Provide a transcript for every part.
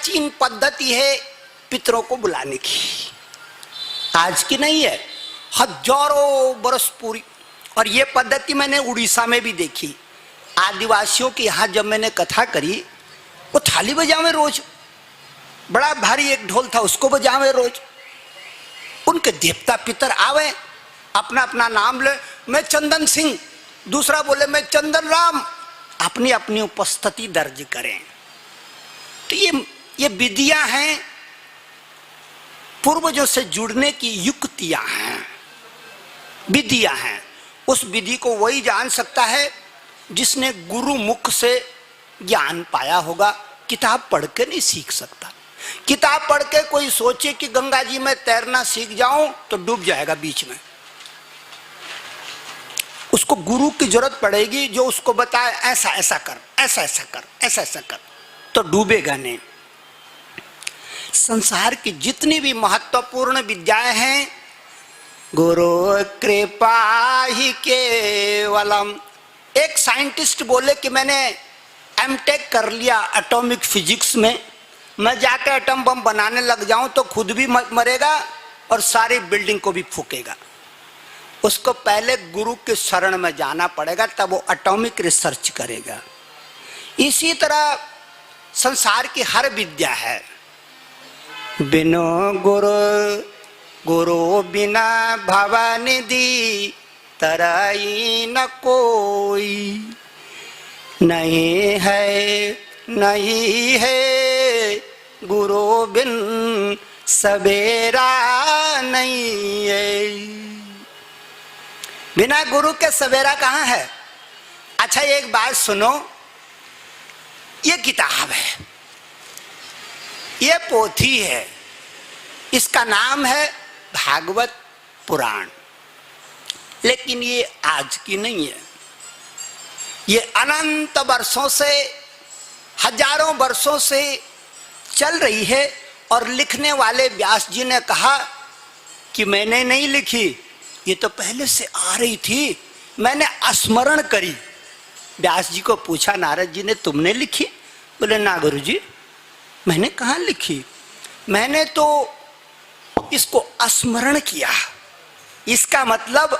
प्राचीन पद्धति है पितरों को बुलाने की, आज की नहीं है, हजारों बरस पूरी। और ये पद्धति मैंने उड़ीसा में भी देखी। आदिवासियों के यहाँ जब मैंने कथा करी, वो थाली बजावे रोज, बड़ा भारी एक ढोल था उसको बजावे रोज। उनके देवता पितर आवे, अपना अपना नाम ले, मैं चंदन सिंह, दूसरा बोले मैं चंदन राम, अपनी अपनी उपस्थिति दर्ज करें। तो ये विधियां हैं, पूर्वजों से जुड़ने की युक्तियां हैं, विधियां हैं। उस विधि को वही जान सकता है जिसने गुरु मुख से ज्ञान पाया होगा। किताब पढ़ के नहीं सीख सकता। किताब पढ़ के कोई सोचे कि गंगा जी में तैरना सीख जाऊं तो डूब जाएगा बीच में। उसको गुरु की जरूरत पड़ेगी जो उसको बताए ऐसा ऐसा कर, ऐसा ऐसा कर, ऐसा ऐसा कर, तो डूबेगा नहीं। संसार की जितनी भी महत्वपूर्ण विद्याएं हैं, गुरु कृपा ही केवलम। एक साइंटिस्ट बोले कि मैंने एमटेक कर लिया एटॉमिक फिजिक्स में, मैं जाकर एटम बम बनाने लग जाऊं तो खुद भी मरेगा और सारी बिल्डिंग को भी फूकेगा। उसको पहले गुरु के शरण में जाना पड़ेगा, तब वो एटॉमिक रिसर्च करेगा। इसी तरह संसार की हर विद्या है, बिनो गुरु गुरु बिना भवनिधि तरई न कोई, नहीं है नहीं है गुरु बिन सवेरा नहीं है। बिना गुरु के सवेरा कहाँ है? अच्छा एक बात सुनो, ये किताब है, ये पोथी है, इसका नाम है भागवत पुराण, लेकिन ये आज की नहीं है। ये अनंत वर्षों से, हजारों वर्षों से चल रही है। और लिखने वाले व्यास जी ने कहा कि मैंने नहीं लिखी, ये तो पहले से आ रही थी, मैंने स्मरण करी। व्यास जी को पूछा नारद जी ने तुमने लिखी? बोले ना गुरुजी, मैंने कहाँ लिखी, मैंने तो इसको स्मरण किया। इसका मतलब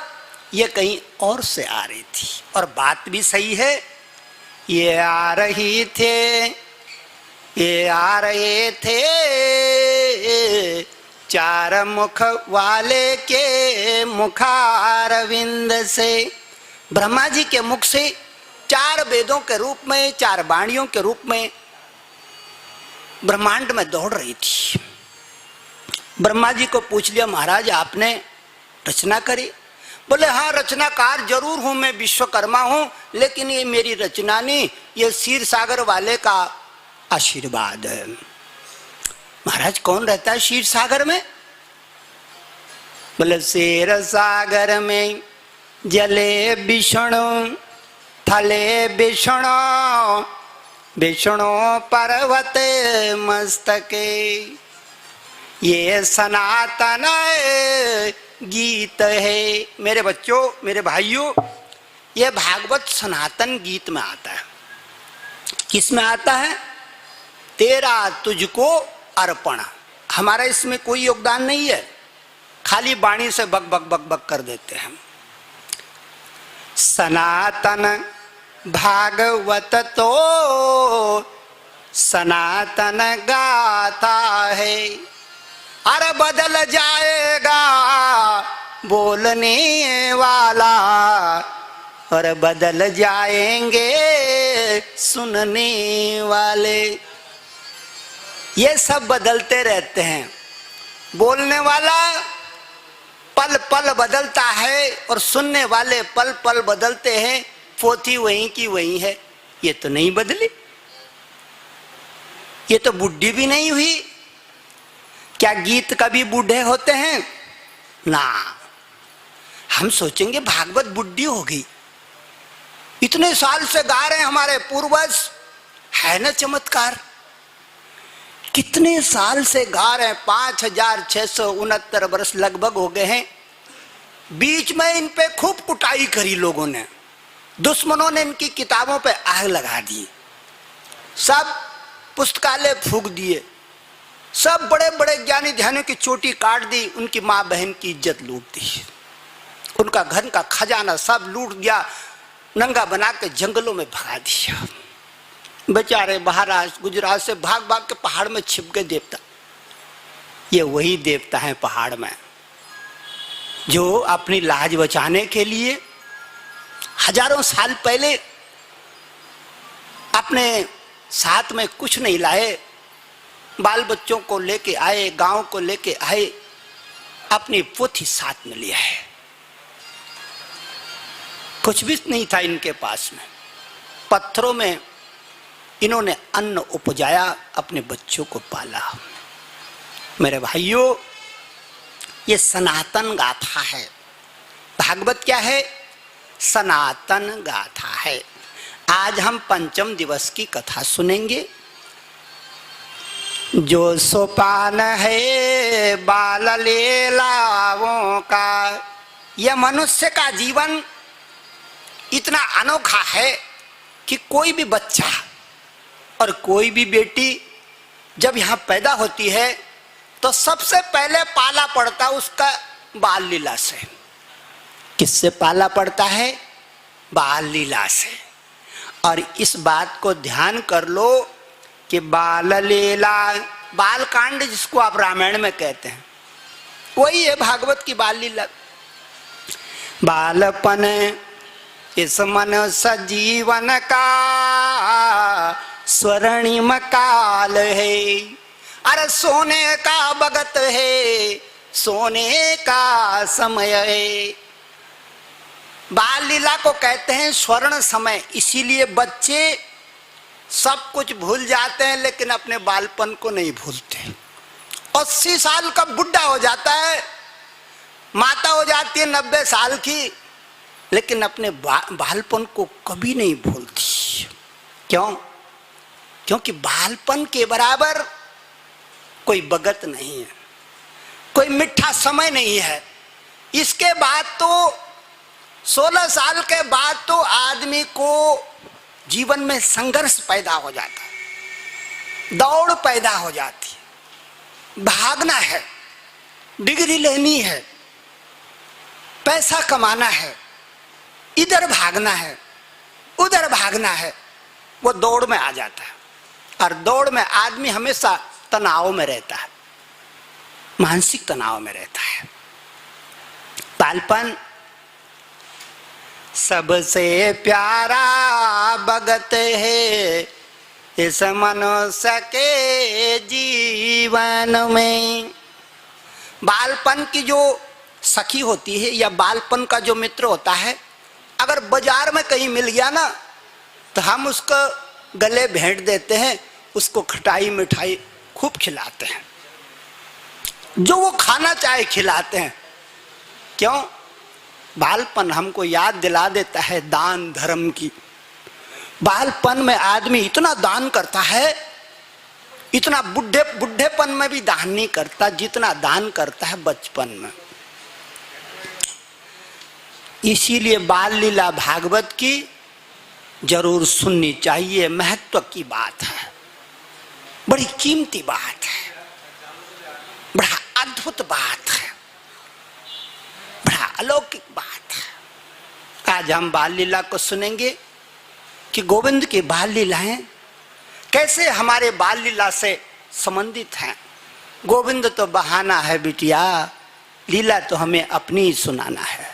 ये कहीं और से आ रही थी। और बात भी सही है, ये आ रही थे, ये आ रहे थे चार मुख वाले के मुखारविंद से। ब्रह्मा जी के मुख से चार वेदों के रूप में, चार वाणियों के रूप में ब्रह्मांड में दौड़ रही थी। ब्रह्मा जी को पूछ लिया, महाराज आपने रचना करी? बोले हाँ, रचनाकार जरूर हूं मैं, विश्वकर्मा हूं, लेकिन ये मेरी रचना नहीं, ये क्षीर सागर वाले का आशीर्वाद है। महाराज कौन रहता है क्षीर सागर में? बोले क्षीर सागर में जले विष्णु, थले विष्णु, विष्णु पर्वत मस्तके, ये सनातन गीत है। मेरे बच्चों, मेरे भाइयों, ये भागवत सनातन गीत में आता है। किस में आता है? तेरा तुझको अर्पण। हमारा इसमें कोई योगदान नहीं है, खाली वाणी से बक बक बक बक कर देते हैं। सनातन भागवत तो सनातन गाथा है, अरे बदल जाएगा बोलने वाला और बदल जाएंगे सुनने वाले। ये सब बदलते रहते हैं। बोलने वाला पल पल बदलता है और सुनने वाले पल पल बदलते हैं। पोथी वहीं की वहीं है, ये तो नहीं बदली, ये तो बुढ़ी भी नहीं हुई। क्या गीत कभी बूढ़े होते हैं? ना। हम सोचेंगे भागवत बुढ़ी हो गई, इतने साल से गा रहे हैं हमारे पूर्वज, है ना चमत्कार। कितने साल से गा रहे हैं, 5669 वर्ष लगभग हो गए हैं। बीच में इन पे खूब कुटाई करी लोगों ने, दुश्मनों ने इनकी किताबों पे आग लगा दी, सब पुस्तकालय फूंक दिए, सब बड़े बड़े ज्ञानी ध्यानियों की चोटी काट दी, उनकी माँ बहन की इज्जत लूट दी, उनका घर का खजाना सब लूट गया, नंगा बना के जंगलों में भगा दिया। बेचारे महाराज गुजरात से भाग भाग के पहाड़ में छिप गए देवता। ये वही देवता है पहाड़ में जो अपनी लाज बचाने के लिए हजारों साल पहले अपने साथ में कुछ नहीं लाए, बाल बच्चों को लेके आए, गांव को लेके आए, अपनी पोथी साथ में लिया है। कुछ भी नहीं था इनके पास में, पत्थरों में इन्होंने अन्न उपजाया, अपने बच्चों को पाला। मेरे भाइयों, ये सनातन गाथा है। भागवत क्या है? सनातन गाथा है। आज हम पंचम दिवस की कथा सुनेंगे। जो सोपान है बाल लीलाओं का, यह मनुष्य का जीवन इतना अनोखा है कि कोई भी बच्चा और कोई भी बेटी जब यहाँ पैदा होती है तो सबसे पहले पाला पड़ता उसका बाल लीला से। किससे पाला पड़ता है? बाल लीला से। और इस बात को ध्यान कर लो कि बाल लीला, बाल कांड जिसको आप रामायण में कहते हैं, वही है भागवत की बाल लीला। बालपन इस मनुष्य जीवन का स्वर्णिम काल है, अरे सोने का भगत है, सोने का समय है। बाल लीला को कहते हैं स्वर्ण समय, इसीलिए बच्चे सब कुछ भूल जाते हैं लेकिन अपने बालपन को नहीं भूलते। 80 साल का बुढ़ा हो जाता है, माता हो जाती है 90 साल की, लेकिन अपने बालपन को कभी नहीं भूलती। क्यों? क्योंकि बालपन के बराबर कोई भगत नहीं है, कोई मीठा समय नहीं है। इसके बाद तो 16 साल के बाद तो आदमी को जीवन में संघर्ष पैदा हो जाता है, दौड़ पैदा हो जाती है, भागना है, डिग्री लेनी है, पैसा कमाना है, इधर भागना है, उधर भागना है, वो दौड़ में आ जाता है। और दौड़ में आदमी हमेशा तनाव में रहता है, मानसिक तनाव में रहता है। बालपन सबसे प्यारा भगत है इस मनुष्य के जीवन में। बालपन की जो सखी होती है या बालपन का जो मित्र होता है, अगर बाजार में कहीं मिल गया ना तो हम उसको गले भेंट देते हैं, उसको खटाई मिठाई खूब खिलाते हैं, जो वो खाना चाहे खिलाते हैं। क्यों? बालपन हमको याद दिला देता है दान धर्म की। बालपन में आदमी इतना दान करता है, इतना बुढ़ेपन में भी दान नहीं करता जितना दान करता है बचपन में। इसीलिए बाल लीला भागवत की जरूर सुननी चाहिए, महत्व की बात है, बड़ी कीमती बात है, बड़ा अद्भुत बात है, बड़ा अलौकिक बात है। आज हम बाल लीला को सुनेंगे कि गोविंद की बाल लीलाएं कैसे हमारे बाल लीला से संबंधित हैं। गोविंद तो बहाना है बिटिया, लीला तो हमें अपनी ही सुनाना है।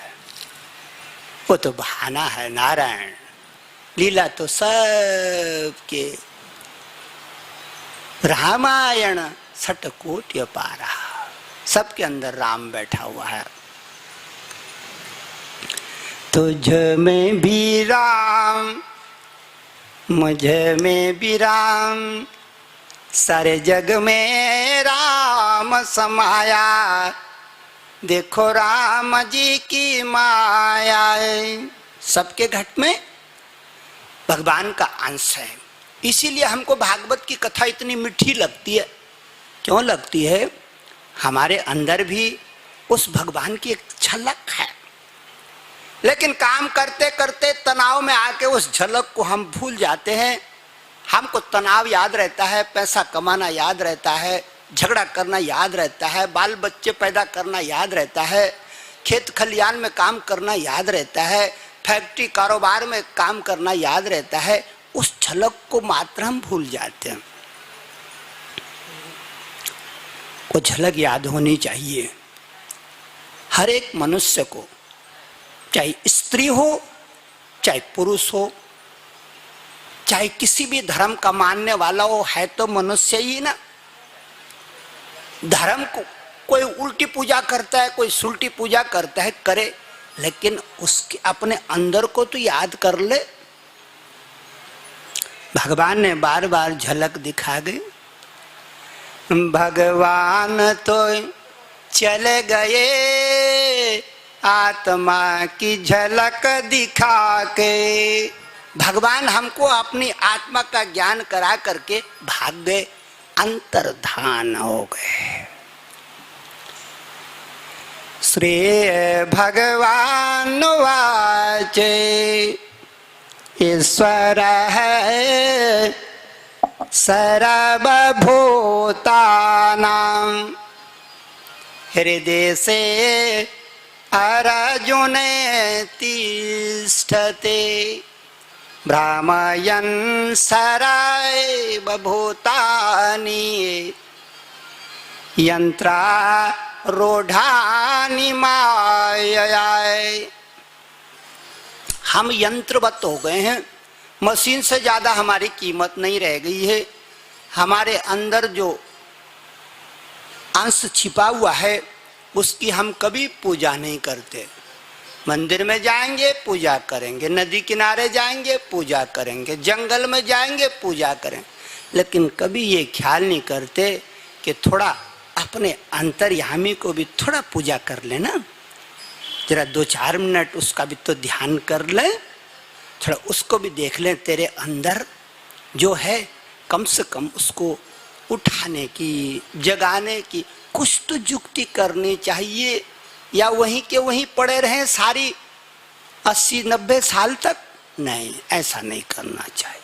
वो तो बहाना है नारायण, लीला तो सबके। रामायण सटकोट्य पारा, सबके अंदर राम बैठा हुआ है। तुझ में भी राम, मुझ में भी राम, सारे जग में राम समाया, देखो राम जी की माया। सबके घट में भगवान का अंश है, इसीलिए हमको भागवत की कथा इतनी मीठी लगती है। क्यों लगती है? हमारे अंदर भी उस भगवान की एक झलक है, लेकिन काम करते करते तनाव में आके उस झलक को हम भूल जाते हैं। हमको तनाव याद रहता है, पैसा कमाना याद रहता है, झगड़ा करना याद रहता है, बाल बच्चे पैदा करना याद रहता है, खेत खलियान में काम करना याद रहता है, फैक्ट्री कारोबार में काम करना याद रहता है, उस झलक को मात्र हम भूल जाते हैं। वो झलक याद होनी चाहिए हर एक मनुष्य को, चाहे स्त्री हो चाहे पुरुष हो, चाहे किसी भी धर्म का मानने वाला हो, है तो मनुष्य ही ना। धर्म को कोई उल्टी पूजा करता है, कोई सुलटी पूजा करता है, करे, लेकिन उसके अपने अंदर को तो याद कर ले। भगवान ने बार बार झलक दिखा गए। भगवान तो चले गए आत्मा की झलक दिखा के। भगवान हमको अपनी आत्मा का ज्ञान करा करके भाग गए, अंतर्धान हो गए। श्री भगवान वाचे ईश्वर है सर्वभूतानां हृदय से अर्जुन तिष्ठते भ्रामयन् सर्वभूतानि यंत्रारूढ़ानि मायया। हम यंत्रवत हो गए हैं, मशीन से ज़्यादा हमारी कीमत नहीं रह गई है। हमारे अंदर जो अंश छिपा हुआ है उसकी हम कभी पूजा नहीं करते। मंदिर में जाएंगे पूजा करेंगे, नदी किनारे जाएंगे पूजा करेंगे, जंगल में जाएंगे पूजा करें, लेकिन कभी ये ख्याल नहीं करते कि थोड़ा अपने अंतर्यामी को भी थोड़ा पूजा कर लेना, जरा 2-4 मिनट उसका भी तो ध्यान कर ले, थोड़ा उसको भी देख लें। तेरे अंदर जो है कम से कम उसको उठाने की, जगाने की कुछ तो युक्ति करनी चाहिए, या वहीं के वहीं पड़े रहें सारी 80-90 साल तक। नहीं, ऐसा नहीं करना चाहिए।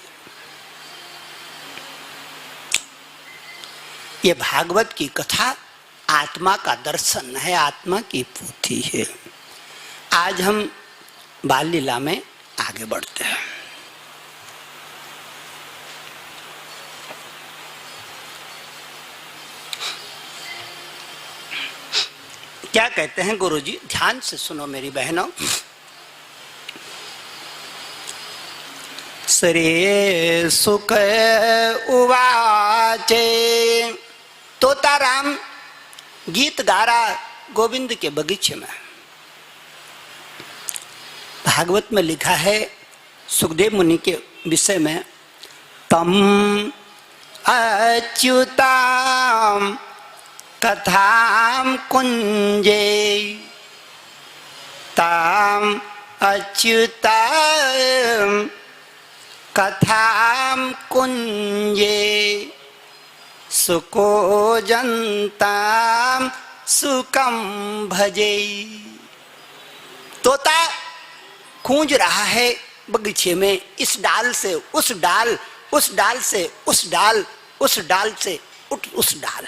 ये भागवत की कथा आत्मा का दर्शन है, आत्मा की पोथी है। आज हम बाल लीला में आगे बढ़ते हैं। क्या कहते हैं गुरुजी, ध्यान से सुनो मेरी बहनों। श्री सुक उवाचे, तोताराम गीत गा रहा गोविंद के बगीचे में। भागवत में लिखा है सुखदेव मुनि के विषय में, तम अच्युताम कथाम कुंजे ताम अच्युताम कथाम कुंजे सुको जनताम सुकम भजे। तोता गूंज रहा है बगीचे में, इस डाल से उस डाल, उस डाल से उस डाल, उस डाल से उस डाल।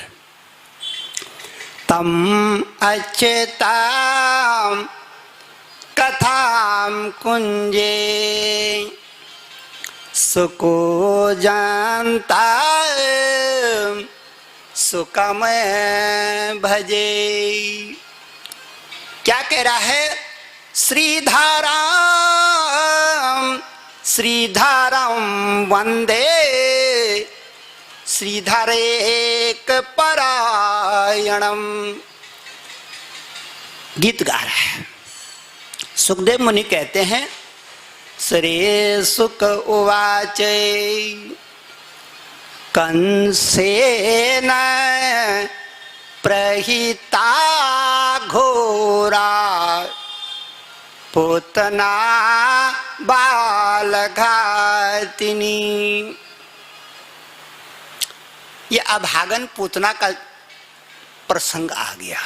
तम अच्युताम कथाम कुंजे सुको जानता सुकम भजे। क्या कह रहा है? श्रीधाराम श्रीधारम वंदे श्रीधरेक परायणम। गीत गा रहा है। सुखदेव मुनि कहते हैं, श्री सुक उवाच कंसेन प्रहिता घोरा पूतना बालघातिनी। ये अभागन पूतना का प्रसंग आ गया।